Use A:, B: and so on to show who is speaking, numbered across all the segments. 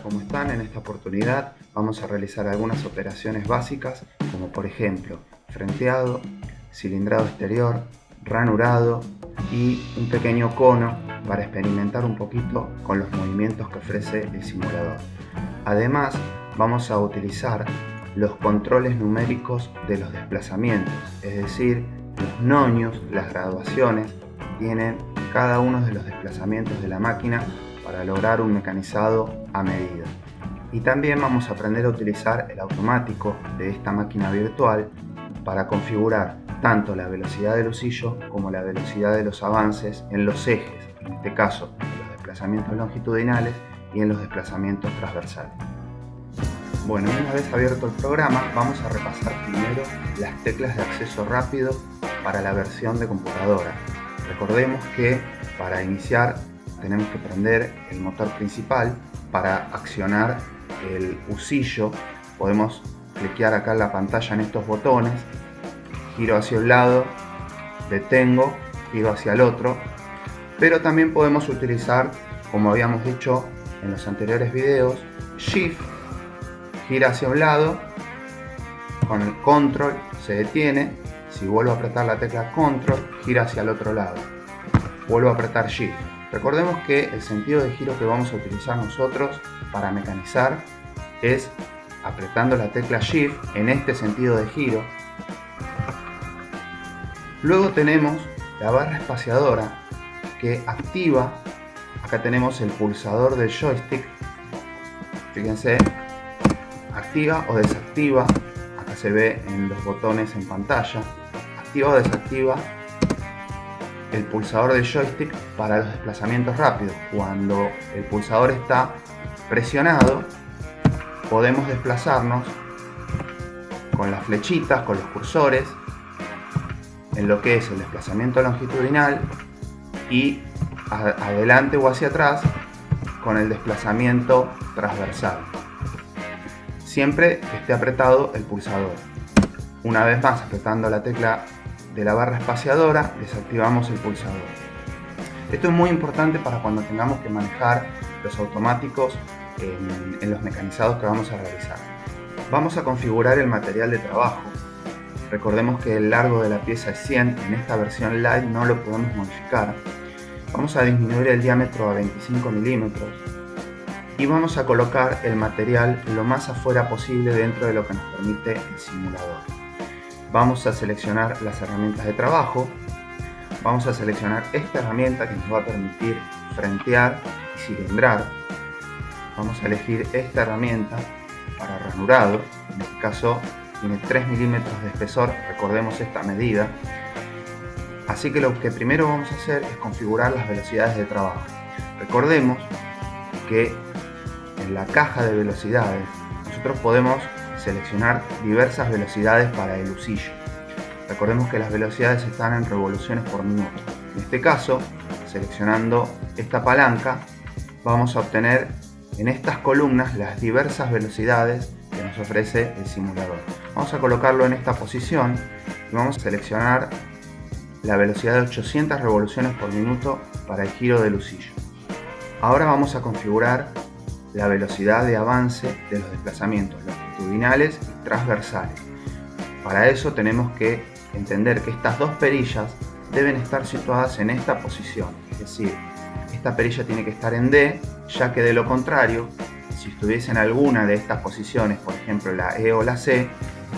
A: ¿cómo están? En esta oportunidad vamos a realizar algunas operaciones básicas como por ejemplo frenteado, cilindrado exterior, ranurado y un pequeño cono para experimentar un poquito con los movimientos que ofrece el simulador. Además vamos a utilizar los controles numéricos de los desplazamientos, es decir, los nonios, las graduaciones tienen cada uno de los desplazamientos de la máquina para lograr un mecanizado a medida. Y también vamos a aprender a utilizar el automático de esta máquina virtual para configurar tanto la velocidad del usillo como la velocidad de los avances en los ejes, en este caso en los desplazamientos longitudinales y en los desplazamientos transversales. Bueno, una vez abierto el programa, vamos a repasar primero las teclas de acceso rápido para la versión de computadora. Recordemos que para iniciar tenemos que prender el motor principal. Para accionar el usillo podemos cliquear acá en la pantalla en estos botones, giro hacia un lado, detengo, giro hacia el otro, pero también podemos utilizar, como habíamos dicho en los anteriores videos, Shift, gira hacia un lado, con el Control se detiene, si vuelvo a apretar la tecla Control, gira hacia el otro lado, vuelvo a apretar Shift. Recordemos que el sentido de giro que vamos a utilizar nosotros para mecanizar es apretando la tecla Shift en este sentido de giro. Luego tenemos la barra espaciadora que activa, acá tenemos el pulsador del joystick, fíjense, activa o desactiva, acá se ve en los botones en pantalla, activa o desactiva el pulsador del joystick para los desplazamientos rápidos. Cuando el pulsador está presionado podemos desplazarnos con las flechitas, con los cursores en lo que es el desplazamiento longitudinal y adelante o hacia atrás con el desplazamiento transversal, siempre que esté apretado el pulsador. Una vez más, apretando la tecla de la barra espaciadora, desactivamos el pulsador. Esto es muy importante para cuando tengamos que manejar los automáticos en los mecanizados que vamos a realizar. Vamos a configurar el material de trabajo. Recordemos que el largo de la pieza es 100, en esta versión Light no lo podemos modificar. Vamos a disminuir el diámetro a 25 milímetros y vamos a colocar el material lo más afuera posible dentro de lo que nos permite el simulador. Vamos a seleccionar las herramientas de trabajo, vamos a seleccionar esta herramienta que nos va a permitir frentear y cilindrar, vamos a elegir esta herramienta para ranurado, en este caso tiene 3 milímetros de espesor, recordemos esta medida, así que lo que primero vamos a hacer es configurar las velocidades de trabajo. Recordemos que en la caja de velocidades nosotros podemos seleccionar diversas velocidades para el usillo. Recordemos que las velocidades están en revoluciones por minuto. En este caso, seleccionando esta palanca, vamos a obtener en estas columnas las diversas velocidades que nos ofrece el simulador. Vamos a colocarlo en esta posición y vamos a seleccionar la velocidad de 800 revoluciones por minuto para el giro del usillo. Ahora vamos a configurar la velocidad de avance de los desplazamientos longitudinales y transversales. Para eso tenemos que entender que estas dos perillas deben estar situadas en esta posición, es decir, esta perilla tiene que estar en D, ya que de lo contrario, si estuviese en alguna de estas posiciones, por ejemplo la E o la C,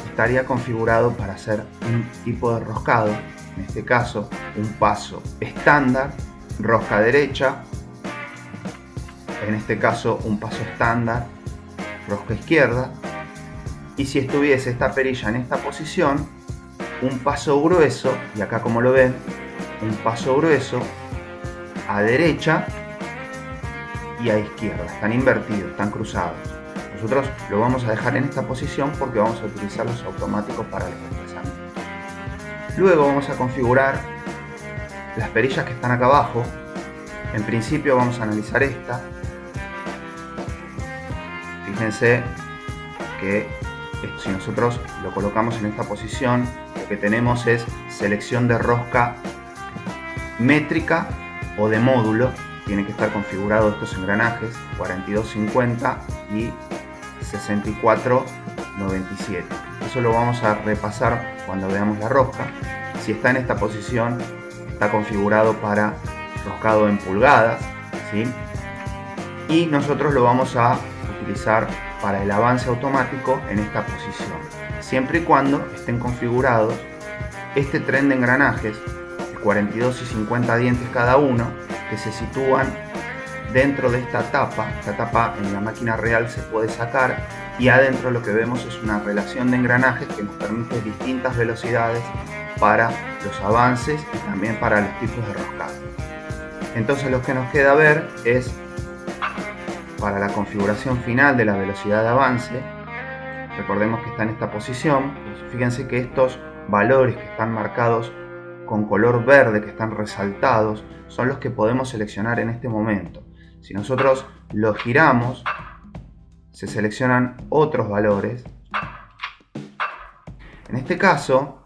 A: estaría configurado para hacer un tipo de roscado, en este caso un paso estándar, rosca derecha, en este caso un paso estándar, rosca izquierda, y si estuviese esta perilla en esta posición, un paso grueso, y acá como lo ven, un paso grueso a derecha y a izquierda, están invertidos, están cruzados. Nosotros lo vamos a dejar en esta posición porque vamos a utilizar los automáticos para el desplazamiento. Luego vamos a configurar las perillas que están acá abajo. En principio vamos a analizar esta. Fíjense que si nosotros lo colocamos en esta posición, lo que tenemos es selección de rosca métrica o de módulo, tienen que estar configurados estos engranajes 4250 y 6497. Eso lo vamos a repasar cuando veamos la rosca. Si está en esta posición, está configurado para roscado en pulgadas, ¿sí? Y nosotros lo vamos a utilizar para el avance automático en esta posición, siempre y cuando estén configurados este tren de engranajes de 42 y 50 dientes cada uno, que se sitúan dentro de esta tapa. Esta tapa en la máquina real se puede sacar y adentro lo que vemos es una relación de engranajes que nos permite distintas velocidades para los avances y también para los tipos de roscado. Entonces lo que nos queda ver es, para la configuración final de la velocidad de avance, recordemos que está en esta posición, pues fíjense que estos valores que están marcados con color verde, que están resaltados, son los que podemos seleccionar en este momento. Si nosotros los giramos, se seleccionan otros valores. En este caso,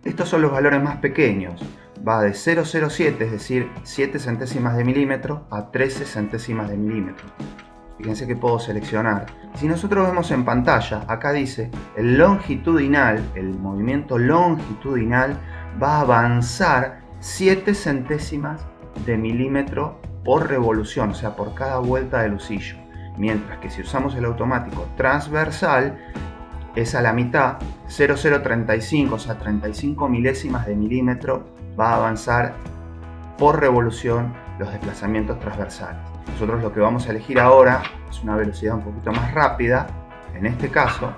A: estos son los valores más pequeños. Va de 0,07, es decir, 7 centésimas de milímetro, a 13 centésimas de milímetro. Fíjense que puedo seleccionar. Si nosotros vemos en pantalla, acá dice el longitudinal, el movimiento longitudinal va a avanzar 7 centésimas de milímetro por revolución, o sea, por cada vuelta del husillo. Mientras que si usamos el automático transversal, es a la mitad, 0,035, o sea, 35 milésimas de milímetro va a avanzar por revolución los desplazamientos transversales. Nosotros lo que vamos a elegir ahora es una velocidad un poquito más rápida, en este caso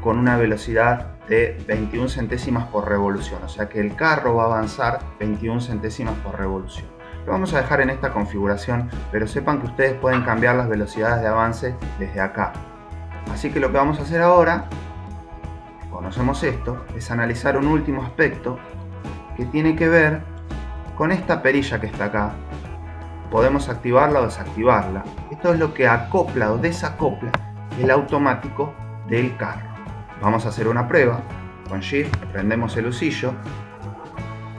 A: con una velocidad de 21 centésimas por revolución, o sea que el carro va a avanzar 21 centésimas por revolución. Lo vamos a dejar en esta configuración, pero sepan que ustedes pueden cambiar las velocidades de avance desde acá. Así que lo que vamos a hacer ahora, conocemos esto, es analizar un último aspecto que tiene que ver con esta perilla que está acá. Podemos activarla o desactivarla. Esto es lo que acopla o desacopla el automático del carro. Vamos a hacer una prueba. Con Shift prendemos el husillo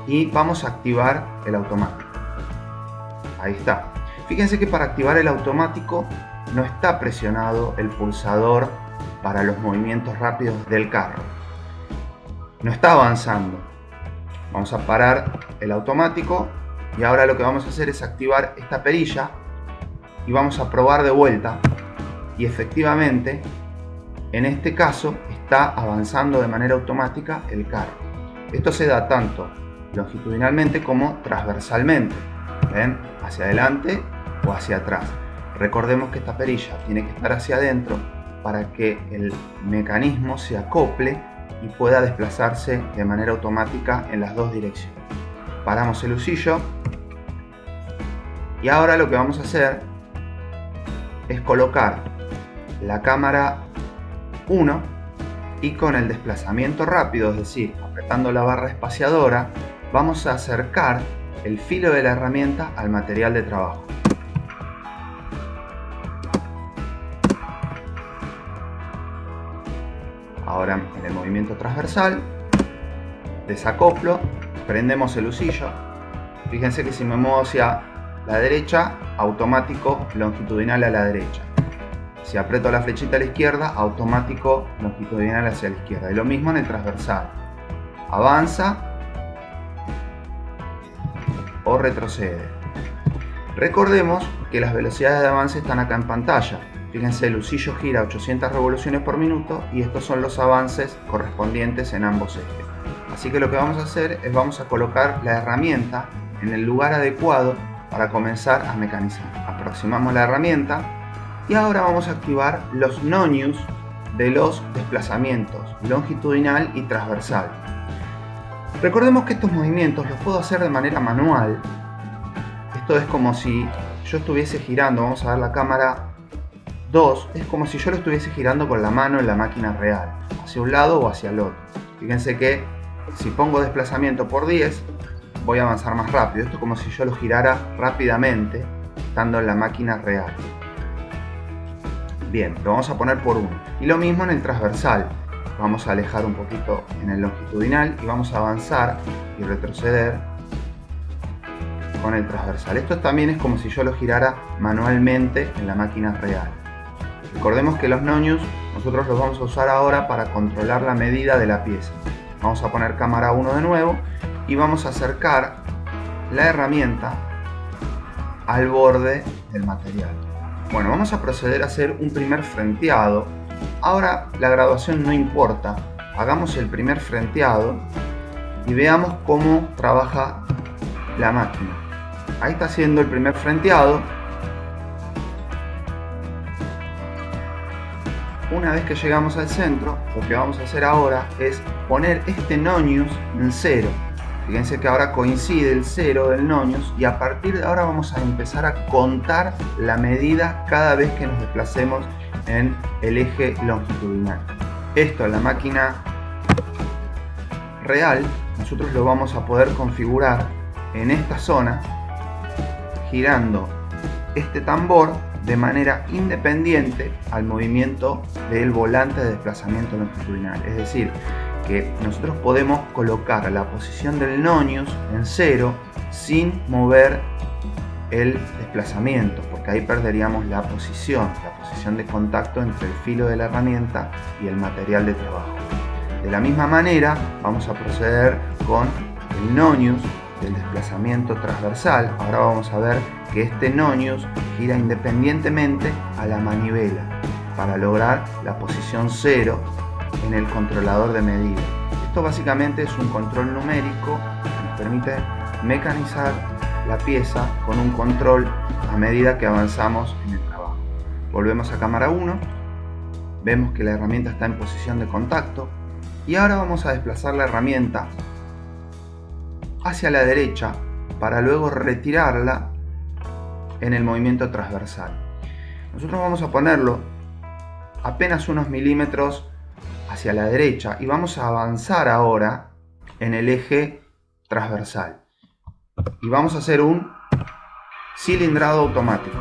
A: y vamos a activar el automático. Ahí está. Fíjense que para activar el automático no está presionado el pulsador para los movimientos rápidos del carro. No está avanzando. Vamos a parar el automático y ahora lo que vamos a hacer es activar esta perilla y vamos a probar de vuelta, y efectivamente en este caso está avanzando de manera automática el carro. Esto se da tanto longitudinalmente como transversalmente, ¿ven? Hacia adelante o hacia atrás. Recordemos que esta perilla tiene que estar hacia adentro para que el mecanismo se acople y pueda desplazarse de manera automática en las dos direcciones. Paramos el husillo y ahora lo que vamos a hacer es colocar la cámara 1 y con el desplazamiento rápido, es decir, apretando la barra espaciadora, vamos a acercar el filo de la herramienta al material de trabajo. Ahora en el movimiento transversal, desacoplo, prendemos el husillo. Fíjense que si me muevo hacia la derecha, automático longitudinal a la derecha. Si aprieto la flechita a la izquierda, automático longitudinal hacia la izquierda. Y lo mismo en el transversal. Avanza o retrocede. Recordemos que las velocidades de avance están acá en pantalla. Fíjense, el husillo gira 800 revoluciones por minuto y estos son los avances correspondientes en ambos ejes. Así que lo que vamos a hacer es vamos a colocar la herramienta en el lugar adecuado para comenzar a mecanizar. Aproximamos la herramienta y ahora vamos a activar los nonius de los desplazamientos longitudinal y transversal. Recordemos que estos movimientos los puedo hacer de manera manual. Esto es como si yo estuviese girando, vamos a ver la cámara 2, es como si yo lo estuviese girando con la mano en la máquina real, hacia un lado o hacia el otro. Fíjense que si pongo desplazamiento por 10, voy a avanzar más rápido. Esto es como si yo lo girara rápidamente, estando en la máquina real. Bien, lo vamos a poner por 1. Y lo mismo en el transversal. Vamos a alejar un poquito en el longitudinal y vamos a avanzar y retroceder con el transversal. Esto también es como si yo lo girara manualmente en la máquina real. Recordemos que los nonius nosotros los vamos a usar ahora para controlar la medida de la pieza. Vamos a poner cámara 1 de nuevo y vamos a acercar la herramienta al borde del material. Bueno, vamos a proceder a hacer un primer frenteado. Ahora la graduación no importa. Hagamos el primer frenteado y veamos cómo trabaja la máquina. Ahí está haciendo el primer frenteado. Una vez que llegamos al centro, lo que vamos a hacer ahora es poner este nonius en 0. Fíjense que ahora coincide el 0 del nonius y a partir de ahora vamos a empezar a contar la medida cada vez que nos desplacemos en el eje longitudinal. Esto en la máquina real nosotros lo vamos a poder configurar en esta zona girando este tambor de manera independiente al movimiento del volante de desplazamiento longitudinal. Es decir, que nosotros podemos colocar la posición del nonius en 0 sin mover el desplazamiento, porque ahí perderíamos la posición de contacto entre el filo de la herramienta y el material de trabajo. De la misma manera vamos a proceder con el nonius del desplazamiento transversal. Ahora vamos a ver que este nonius gira independientemente a la manivela para lograr la posición 0 en el controlador de medida. Esto básicamente es un control numérico que nos permite mecanizar la pieza con un control a medida que avanzamos en el trabajo. Volvemos a cámara 1, vemos que la herramienta está en posición de contacto y ahora vamos a desplazar la herramienta hacia la derecha para luego retirarla en el movimiento transversal. Nosotros vamos a ponerlo apenas unos milímetros hacia la derecha y vamos a avanzar ahora en el eje transversal y vamos a hacer un cilindrado automático.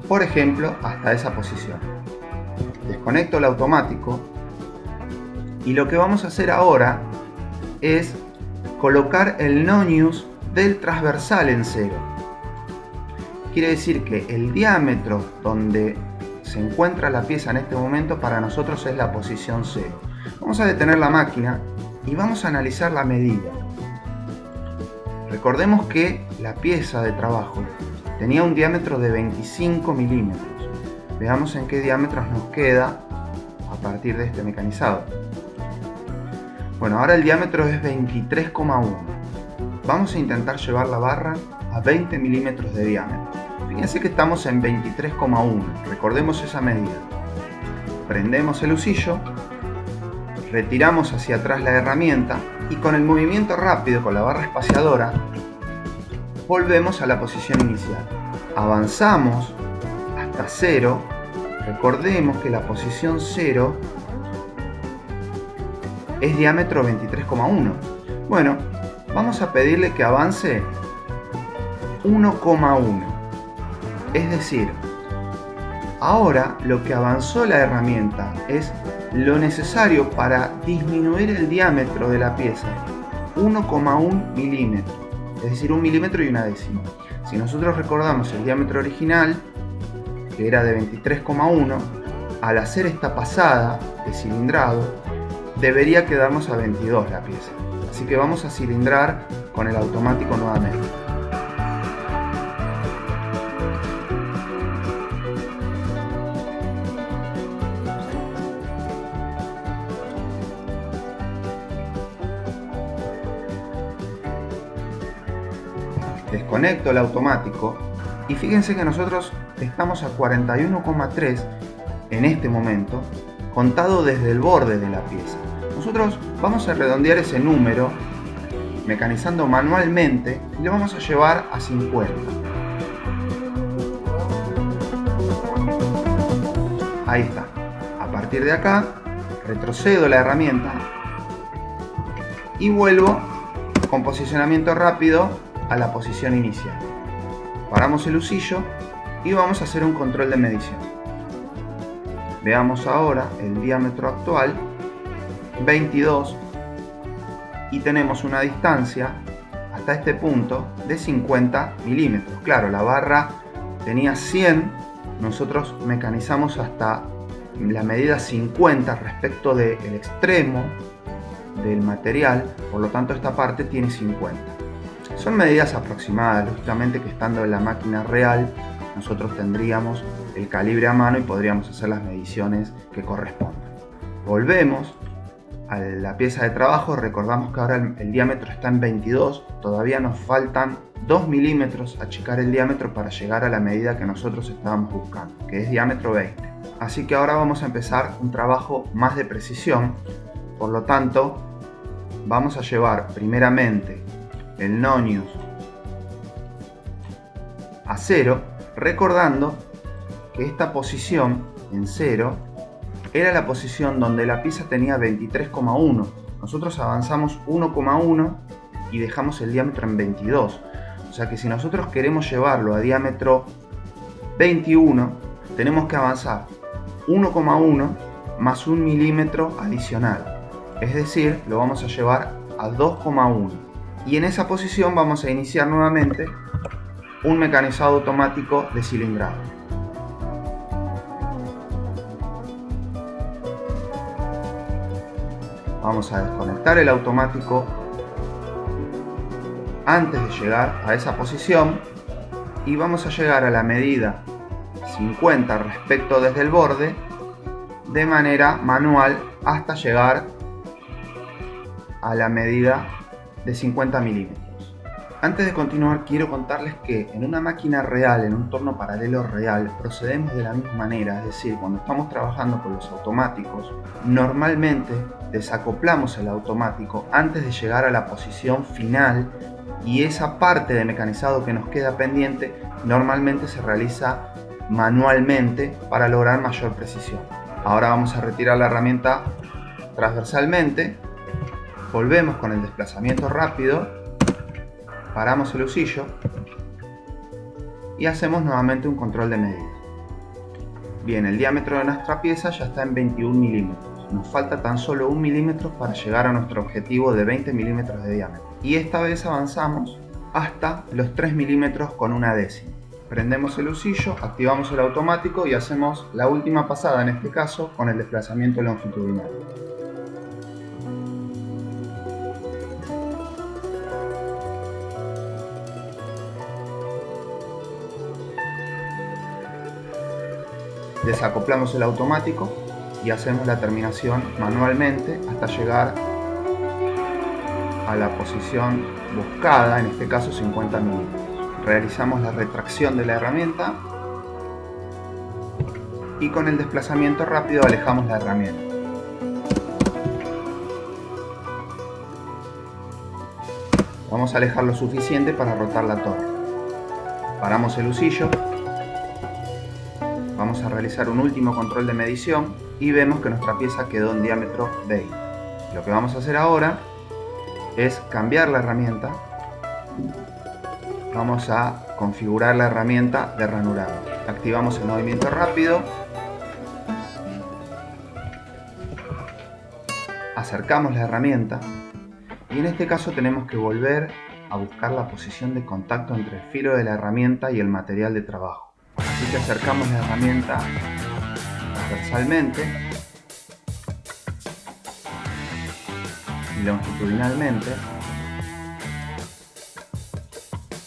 A: Por ejemplo, hasta esa posición. Desconecto el automático y lo que vamos a hacer ahora es colocar el nonius del transversal en 0. Quiere decir que el diámetro donde se encuentra la pieza en este momento para nosotros es la posición 0. Vamos a detener la máquina y vamos a analizar la medida. Recordemos que la pieza de trabajo tenía un diámetro de 25 milímetros. Veamos en qué diámetros nos queda a partir de este mecanizado. Bueno, ahora el diámetro es 23,1. Vamos a intentar llevar la barra a 20 milímetros de diámetro. Fíjense que estamos en 23,1. Recordemos esa medida. Prendemos el husillo, retiramos hacia atrás la herramienta y con el movimiento rápido con la barra espaciadora volvemos a la posición inicial. Avanzamos hasta 0. Recordemos que la posición 0 es diámetro 23,1. Bueno, vamos a pedirle que avance 1,1. Es decir, ahora lo que avanzó la herramienta es lo necesario para disminuir el diámetro de la pieza, 1,1 milímetros. Es decir, 1 milímetro y una décima. Si nosotros recordamos el diámetro original, que era de 23,1, al hacer esta pasada de cilindrado, debería quedarnos a 22 la pieza. Así que vamos a cilindrar con el automático nuevamente. Desconecto el automático y fíjense que nosotros estamos a 41,3 en este momento, contado desde el borde de la pieza. Nosotros vamos a redondear ese número mecanizando manualmente y lo vamos a llevar a 50. Ahí está. A partir de acá retrocedo la herramienta y vuelvo con posicionamiento rápido a la posición inicial. Paramos el husillo y vamos a hacer un control de medición. Veamos ahora el diámetro actual, 22, y tenemos una distancia hasta este punto de 50 milímetros. Claro, la barra tenía 100, nosotros mecanizamos hasta la medida 50 respecto del extremo del material, por lo tanto esta parte tiene 50. Son medidas aproximadas, lógicamente que estando en la máquina real nosotros tendríamos el calibre a mano y podríamos hacer las mediciones que correspondan. Volvemos a la pieza de trabajo, recordamos que ahora el diámetro está en 22, todavía nos faltan 2 milímetros achicar el diámetro para llegar a la medida que nosotros estábamos buscando, que es diámetro 20. Así que ahora vamos a empezar un trabajo más de precisión, por lo tanto vamos a llevar primeramente el nonius a 0, recordando que esta posición en 0 era la posición donde la pieza tenía 23,1. Nosotros avanzamos 1,1 y dejamos el diámetro en 22. O sea que si nosotros queremos llevarlo a diámetro 21, tenemos que avanzar 1,1 más 1 milímetro adicional. Es decir, lo vamos a llevar a 2,1. Y en esa posición vamos a iniciar nuevamente un mecanizado automático de cilindrado. Vamos a desconectar el automático antes de llegar a esa posición y vamos a llegar a la medida 50 respecto desde el borde de manera manual hasta llegar a la medida de 50 milímetros. Antes de continuar, quiero contarles que en una máquina real, en un torno paralelo real, procedemos de la misma manera, es decir, cuando estamos trabajando con los automáticos, normalmente desacoplamos el automático antes de llegar a la posición final y esa parte de mecanizado que nos queda pendiente normalmente se realiza manualmente para lograr mayor precisión. Ahora vamos a retirar la herramienta transversalmente, volvemos con el desplazamiento rápido, paramos el husillo y hacemos nuevamente un control de medida. Bien, el diámetro de nuestra pieza ya está en 21 milímetros. Nos falta tan solo 1 milímetro para llegar a nuestro objetivo de 20 milímetros de diámetro. Y esta vez avanzamos hasta los 3 milímetros con una décima. Prendemos el husillo, activamos el automático y hacemos la última pasada, en este caso con el desplazamiento longitudinal. Desacoplamos el automático y hacemos la terminación manualmente hasta llegar a la posición buscada, en este caso 50 milímetros. Realizamos la retracción de la herramienta y con el desplazamiento rápido alejamos la herramienta. Vamos a alejar lo suficiente para rotar la torre. Paramos el husillo. Vamos a realizar un último control de medición y vemos que nuestra pieza quedó en diámetro 20. Lo que vamos a hacer ahora es cambiar la herramienta. Vamos a configurar la herramienta de ranurado. Activamos el movimiento rápido. Acercamos la herramienta y en este caso tenemos que volver a buscar la posición de contacto entre el filo de la herramienta y el material de trabajo. Así que acercamos la herramienta transversalmente y longitudinalmente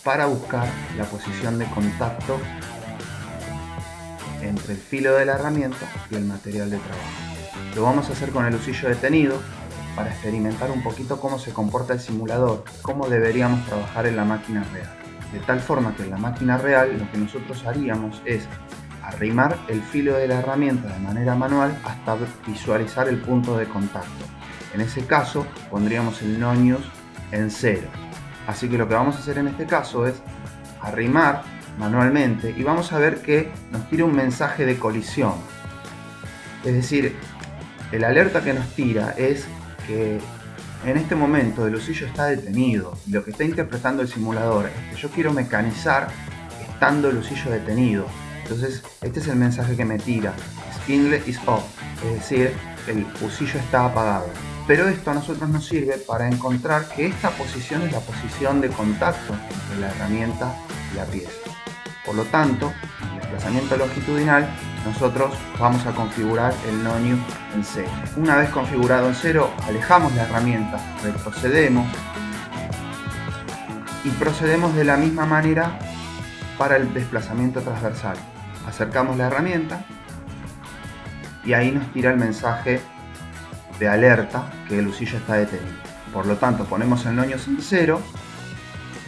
A: para buscar la posición de contacto entre el filo de la herramienta y el material de trabajo. Lo vamos a hacer con el husillo detenido para experimentar un poquito cómo se comporta el simulador, cómo deberíamos trabajar en la máquina real. De tal forma que en la máquina real lo que nosotros haríamos es arrimar el filo de la herramienta de manera manual hasta visualizar el punto de contacto. En ese caso pondríamos el nonius en 0. Así que lo que vamos a hacer en este caso es arrimar manualmente y vamos a ver que nos tira un mensaje de colisión. Es decir, el alerta que nos tira es que en este momento el husillo está detenido y lo que está interpretando el simulador es que yo quiero mecanizar estando el husillo detenido. Entonces este es el mensaje que me tira. spindle is off, es decir, el pulsillo está apagado. Pero esto a nosotros nos sirve para encontrar que esta posición es la posición de contacto entre la herramienta y la pieza. Por lo tanto, en el desplazamiento longitudinal, nosotros vamos a configurar el nonio en 0. Una vez configurado en 0, alejamos la herramienta, retrocedemos y procedemos de la misma manera para el desplazamiento transversal. Acercamos la herramienta y ahí nos tira el mensaje de alerta que el usillo está detenido. Por lo tanto, ponemos el nonio en 0,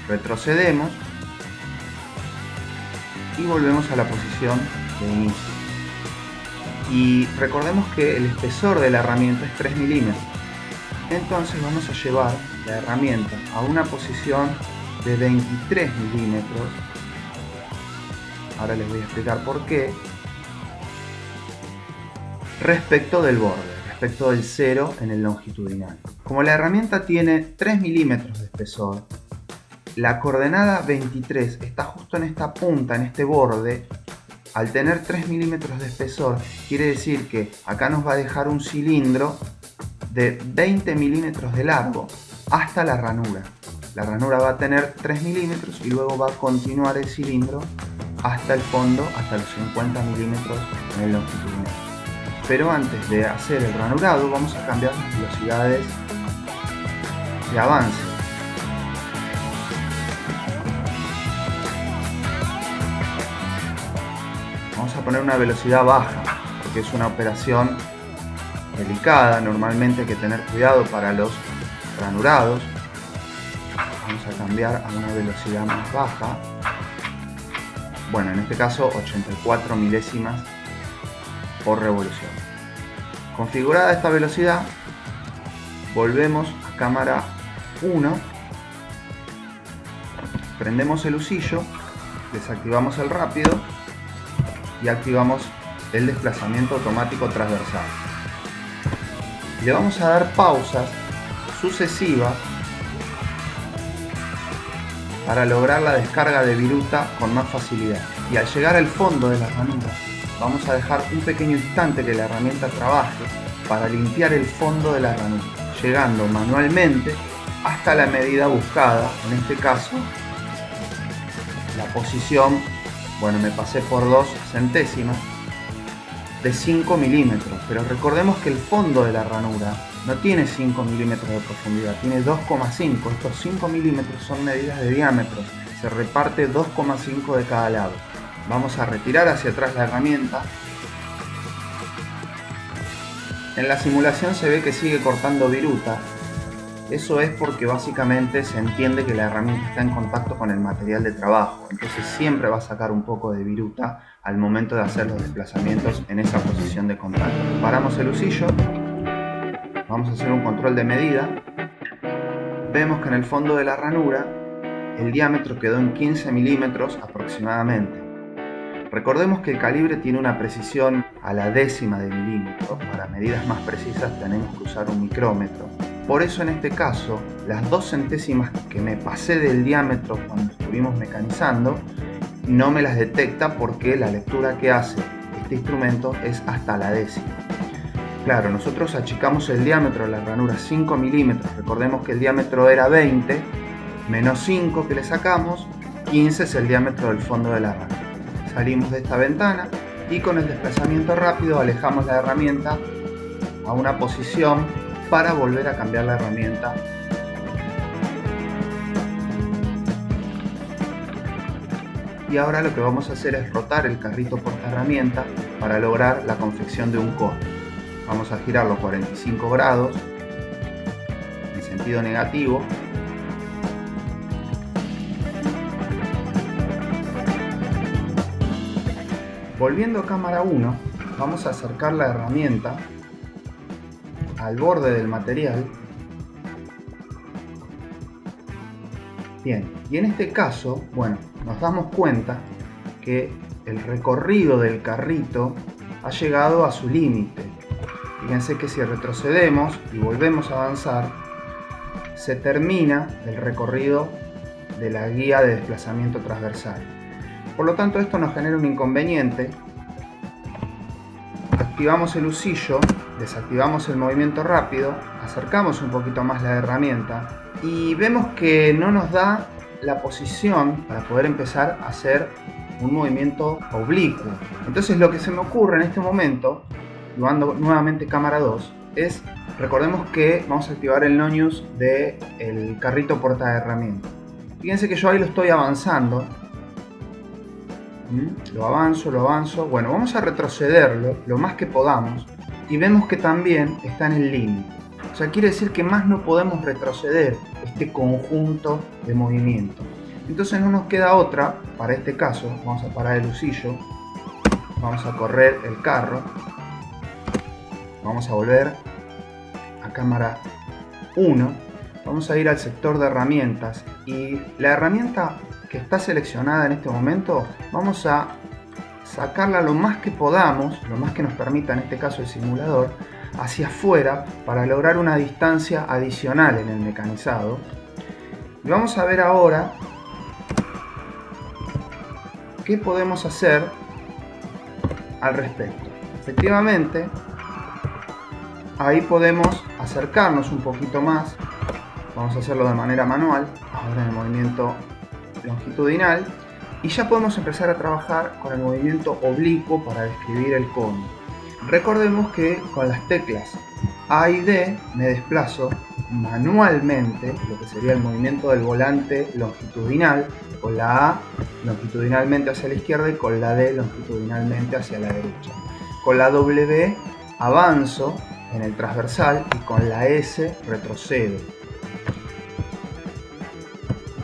A: retrocedemos y volvemos a la posición de inicio. Y recordemos que el espesor de la herramienta es 3 milímetros. Entonces vamos a llevar la herramienta a una posición de 23 milímetros. Ahora les voy a explicar por qué. Respecto del borde, respecto del 0 en el longitudinal. Como la herramienta tiene 3 milímetros de espesor, la coordenada 23 está justo en esta punta, en este borde. Al tener 3 milímetros de espesor, quiere decir que acá nos va a dejar un cilindro de 20 milímetros de largo hasta la ranura. La ranura va a tener 3 milímetros y luego va a continuar el cilindro hasta el fondo, hasta los 50 milímetros en el longitudinal. Pero antes de hacer el ranurado vamos a cambiar las velocidades de avance. Vamos a poner una velocidad baja porque es una operación delicada, normalmente hay que tener cuidado para los ranurados. Vamos a cambiar a una velocidad más baja. Bueno, en este caso 84 milésimas por revolución. Configurada esta velocidad, volvemos a cámara 1, prendemos el usillo, desactivamos el rápido y activamos el desplazamiento automático transversal. Le vamos a dar pausas sucesivas para lograr la descarga de viruta con más facilidad. Y al llegar al fondo de la ranura, vamos a dejar un pequeño instante que la herramienta trabaje para limpiar el fondo de la ranura, llegando manualmente hasta la medida buscada, en este caso la posición, bueno, me pasé por 2 centésimas, de 5 milímetros, pero recordemos que el fondo de la ranura no tiene 5 milímetros de profundidad, tiene 2,5. Estos 5 milímetros son medidas de diámetros, se reparte 2,5 de cada lado. Vamos a retirar hacia atrás la herramienta. En la simulación se ve que sigue cortando viruta. Eso es porque básicamente se entiende que la herramienta está en contacto con el material de trabajo, entonces siempre va a sacar un poco de viruta al momento de hacer los desplazamientos en esa posición de contacto. Paramos el usillo, vamos a hacer un control de medida. Vemos que en el fondo de la ranura el diámetro quedó en 15 milímetros aproximadamente. Recordemos que el calibre tiene una precisión a la décima de milímetro. Para medidas más precisas tenemos que usar un micrómetro. Por eso en este caso, las 2 centésimas que me pasé del diámetro cuando estuvimos mecanizando, no me las detecta porque la lectura que hace este instrumento es hasta la décima. Claro, nosotros achicamos el diámetro de la ranura 5 milímetros. Recordemos que el diámetro era 20, menos 5 que le sacamos, 15 es el diámetro del fondo de la ranura. Salimos de esta ventana y con el desplazamiento rápido alejamos la herramienta a una posición para volver a cambiar la herramienta. Y ahora lo que vamos a hacer es rotar el carrito portaherramienta para lograr la confección de un cono. Vamos a girarlo 45 grados en sentido negativo. Volviendo a cámara 1, vamos a acercar la herramienta al borde del material. Bien, y en este caso, bueno, nos damos cuenta que el recorrido del carrito ha llegado a su límite. Fíjense que si retrocedemos y volvemos a avanzar, se termina el recorrido de la guía de desplazamiento transversal. Por lo tanto, esto nos genera un inconveniente. activamos el usillo, desactivamos el movimiento rápido, acercamos un poquito más la herramienta y vemos que no nos da la posición para poder empezar a hacer un movimiento oblicuo. Entonces lo que se me ocurre en este momento, llevando nuevamente cámara 2, es, recordemos que vamos a activar el no-news del carrito portaherramientas. Fíjense que yo ahí lo estoy avanzando. Lo avanzo. Bueno, vamos a retrocederlo lo más que podamos y vemos que también está en el límite. O sea, quiere decir que más no podemos retroceder este conjunto de movimiento. Entonces no nos queda otra, para este caso, vamos a parar el usillo, vamos a correr el carro, vamos a volver a cámara 1, vamos a ir al sector de herramientas y la herramienta que está seleccionada en este momento, vamos a sacarla lo más que podamos, lo más que nos permita en este caso el simulador, hacia afuera para lograr una distancia adicional en el mecanizado. Y vamos a ver ahora qué podemos hacer al respecto. Efectivamente, ahí podemos acercarnos un poquito más. Vamos a hacerlo de manera manual, ahora en el movimiento longitudinal, y ya podemos empezar a trabajar con el movimiento oblicuo para describir el cono. Recordemos que con las teclas A y D me desplazo manualmente, lo que sería el movimiento del volante longitudinal, con la A longitudinalmente hacia la izquierda y con la D longitudinalmente hacia la derecha. Con la W avanzo en el transversal y con la S retrocedo.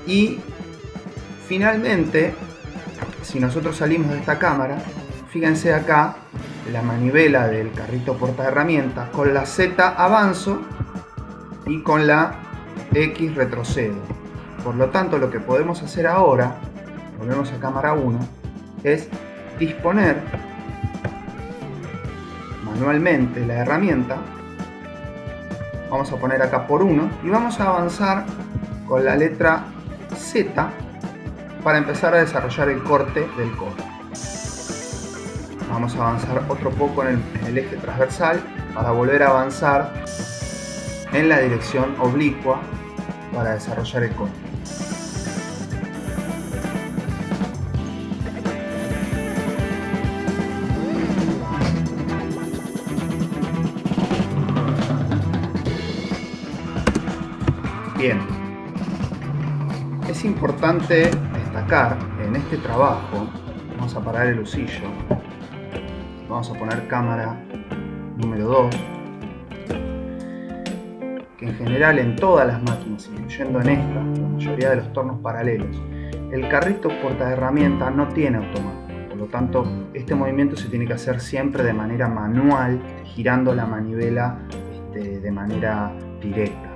A: Y finalmente, si nosotros salimos de esta cámara, fíjense acá la manivela del carrito portaherramientas, con la Z avanzo y con la X retrocedo. Por lo tanto, lo que podemos hacer ahora, volvemos a cámara 1, es disponer manualmente la herramienta. Vamos a poner acá por 1 y vamos a avanzar con la letra Z para empezar a desarrollar el corte del cono. Vamos a avanzar otro poco en el eje transversal para volver a avanzar en la dirección oblicua para desarrollar el cono. Bien, es importante destacar en este trabajo, vamos a parar el usillo, vamos a poner cámara número 2, que en general en todas las máquinas, incluyendo en esta, la mayoría de los tornos paralelos, el carrito portaherramientas no tiene automático, por lo tanto este movimiento se tiene que hacer siempre de manera manual, girando la manivela de manera directa.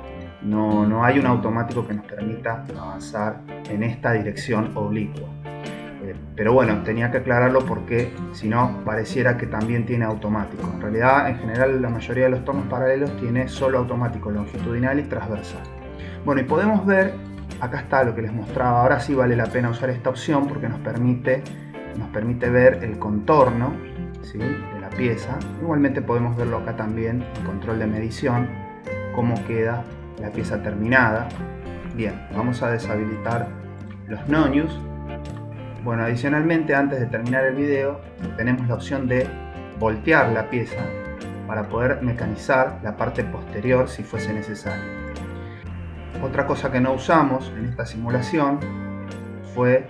A: No hay un automático que nos permita avanzar en esta dirección oblicua. Pero bueno, tenía que aclararlo porque si no pareciera que también tiene automático. En realidad, en general, la mayoría de los tornos paralelos tiene solo automático longitudinal y transversal. Bueno, y podemos ver, acá está lo que les mostraba. Ahora sí vale la pena usar esta opción porque nos permite ver el contorno, ¿sí?, de la pieza. Igualmente podemos verlo acá también, el control de medición, cómo queda la pieza terminada. Bien, vamos a deshabilitar los no-news. Bueno, adicionalmente, antes de terminar el video, tenemos la opción de voltear la pieza para poder mecanizar la parte posterior si fuese necesario. Otra cosa que no usamos en esta simulación fue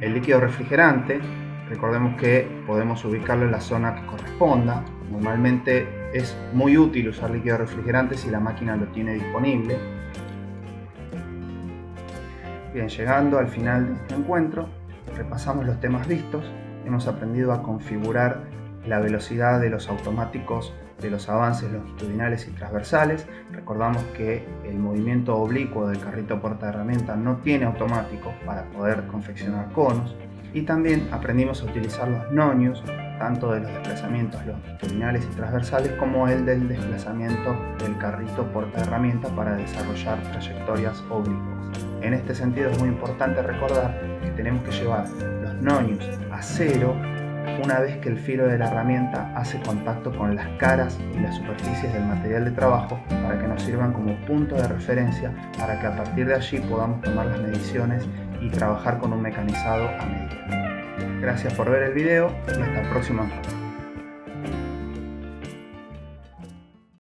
A: el líquido refrigerante. Recordemos que podemos ubicarlo en la zona que corresponda. Normalmente es muy útil usar líquido refrigerante si la máquina lo tiene disponible. Bien, llegando al final de este encuentro, repasamos los temas vistos. Hemos aprendido a configurar la velocidad de los automáticos de los avances longitudinales y transversales. Recordamos que el movimiento oblicuo del carrito portaherramientas no tiene automático para poder confeccionar conos. Y también aprendimos a utilizar los no-news, tanto de los desplazamientos longitudinales y transversales como el del desplazamiento del carrito portaherramientas para desarrollar trayectorias oblicuas. En este sentido es muy importante recordar que tenemos que llevar los no-news a 0 una vez que el filo de la herramienta hace contacto con las caras y las superficies del material de trabajo, para que nos sirvan como punto de referencia para que a partir de allí podamos tomar las mediciones y trabajar con un mecanizado a medida. Gracias por ver el video y hasta el próximo encuentro.